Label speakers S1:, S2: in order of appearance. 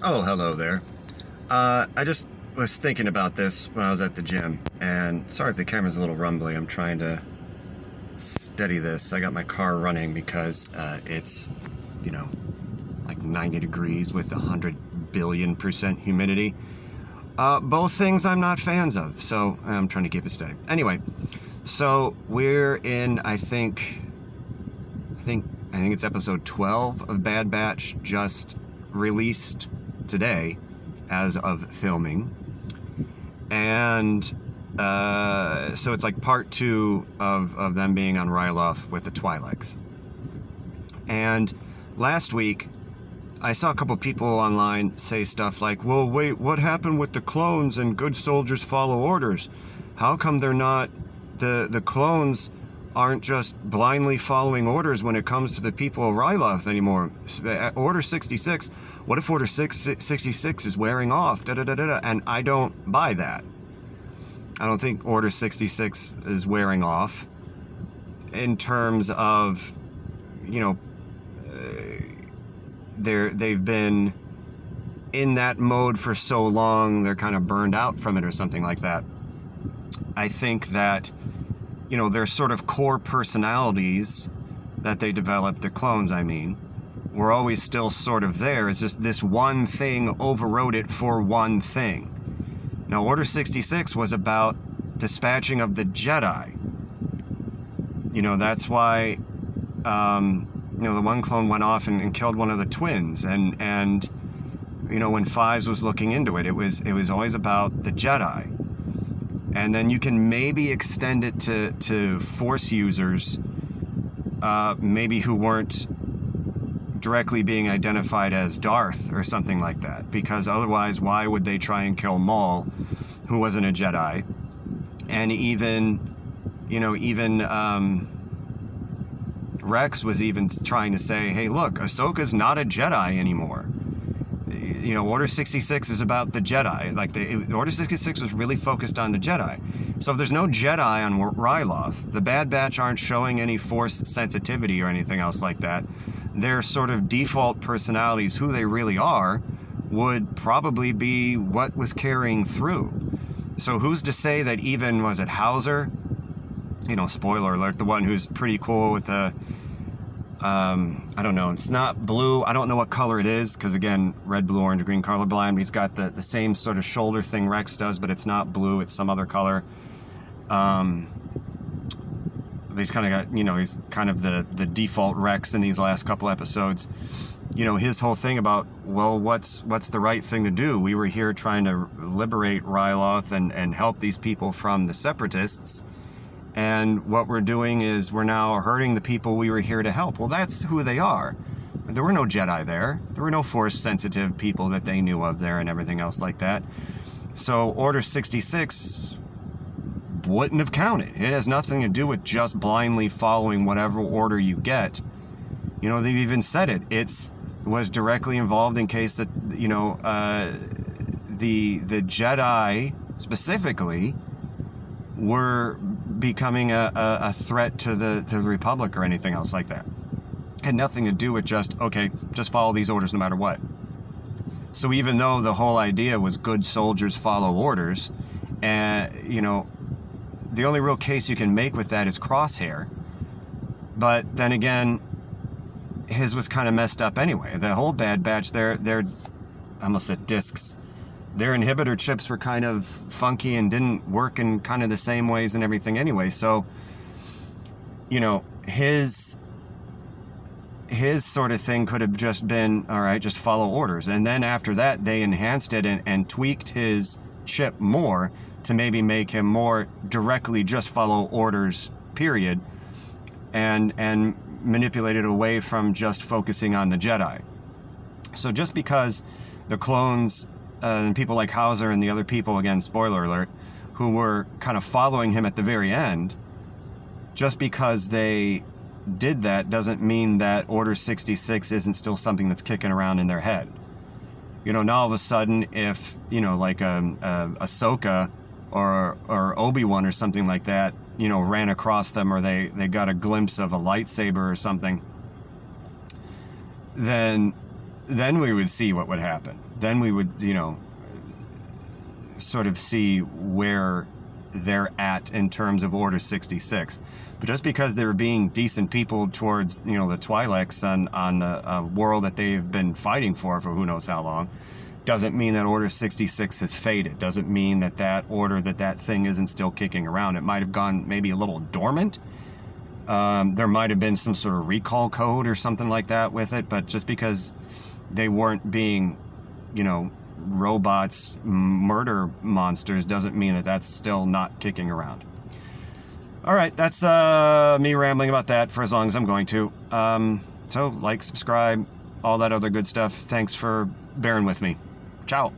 S1: Oh, hello there. I just was thinking about this when I was at the gym, and sorry if the camera's a little rumbly. I'm trying to steady this. I got my car running because it's, you know, like 90 degrees with 100 billion% humidity. Both things I'm not fans of, so I'm trying to keep it steady. Anyway, so we're in, I think it's episode 12 of Bad Batch, just released today as of filming. And so it's like part 2 of them being on Ryloth with the Twi'leks. And last week, I saw a couple people online say stuff like, well, wait, what happened with the clones and good soldiers follow orders? How come they're not, the clones aren't just blindly following orders when it comes to the people of Ryloth anymore? Order 66, what if Order 66 is wearing off? And I don't buy that. I don't think Order 66 is wearing off in terms of, you know, they've been in that mode for so long, they're kind of burned out from it or something like that. I think that, you know, their sort of core personalities that they developed, the clones, I mean, were always still sort of there. It's just this one thing overrode it for one thing. Now, Order 66 was about dispatching of the Jedi. You know, that's why, you know, the one clone went off and killed one of the twins. And you know, when Fives was looking into it, it was always about the Jedi. And then you can maybe extend it to Force users, maybe who weren't directly being identified as Darth or something like that. Because otherwise, why would they try and kill Maul, who wasn't a Jedi? And even Rex was even trying to say, hey, look, Ahsoka's not a Jedi anymore. You know, Order 66 is about the Jedi. Like, Order 66 was really focused on the Jedi. So if there's no Jedi on Ryloth, the Bad Batch aren't showing any Force sensitivity or anything else like that. Their sort of default personalities, who they really are, would probably be what was carrying through. So who's to say that even, was it Hauser? You know, spoiler alert, the one who's pretty cool with the, I don't know, it's not blue. I don't know what color it is, because again, red, blue, orange, green, colorblind. He's got the same sort of shoulder thing Rex does, but it's not blue, it's some other color. He's kind of got, you know, he's kind of the default Rex in these last couple episodes. You know, his whole thing about, well, what's the right thing to do? We were here trying to liberate Ryloth and help these people from the Separatists. And what we're doing is we're now hurting the people we were here to help. Well, that's who they are. There were no Jedi there. There were no Force-sensitive people that they knew of there and everything else like that. So Order 66 wouldn't have counted. It has nothing to do with just blindly following whatever order you get. You know, they've even said it. It was directly involved in case that, you know, the Jedi specifically were becoming a threat to the Republic or anything else like that. Had nothing to do with just, okay, just follow these orders no matter what. So even though the whole idea was good soldiers follow orders, and, you know, the only real case you can make with that is Crosshair. But then again, his was kind of messed up anyway. The whole Bad Batch, they're I almost said discs. Their inhibitor chips were kind of funky and didn't work in kind of the same ways and everything anyway. So, you know, his sort of thing could have just been, all right, just follow orders. And then after that, they enhanced it and tweaked his chip more to maybe make him more directly just follow orders, period, and manipulate it away from just focusing on the Jedi. So just because the clones... and people like Hauser and the other people, again, spoiler alert, who were kind of following him at the very end, just because they did that doesn't mean that Order 66 isn't still something that's kicking around in their head. You know, now all of a sudden, if, you know, like Ahsoka or Obi-Wan or something like that, you know, ran across them, or they got a glimpse of a lightsaber or something, then then we would see what would happen. Then we would, you know, sort of see where they're at in terms of Order 66. But just because they're being decent people towards, you know, the Twi'leks on the world that they've been fighting for who knows how long, doesn't mean that Order 66 has faded. Doesn't mean that that order, that thing isn't still kicking around. It might have gone maybe a little dormant. There might have been some sort of recall code or something like that with it, but just because they weren't being, you know, robots, murder monsters, doesn't mean that that's still not kicking around. All right, that's me rambling about that for as long as I'm going to. So, like, subscribe, all that other good stuff. Thanks for bearing with me. Ciao.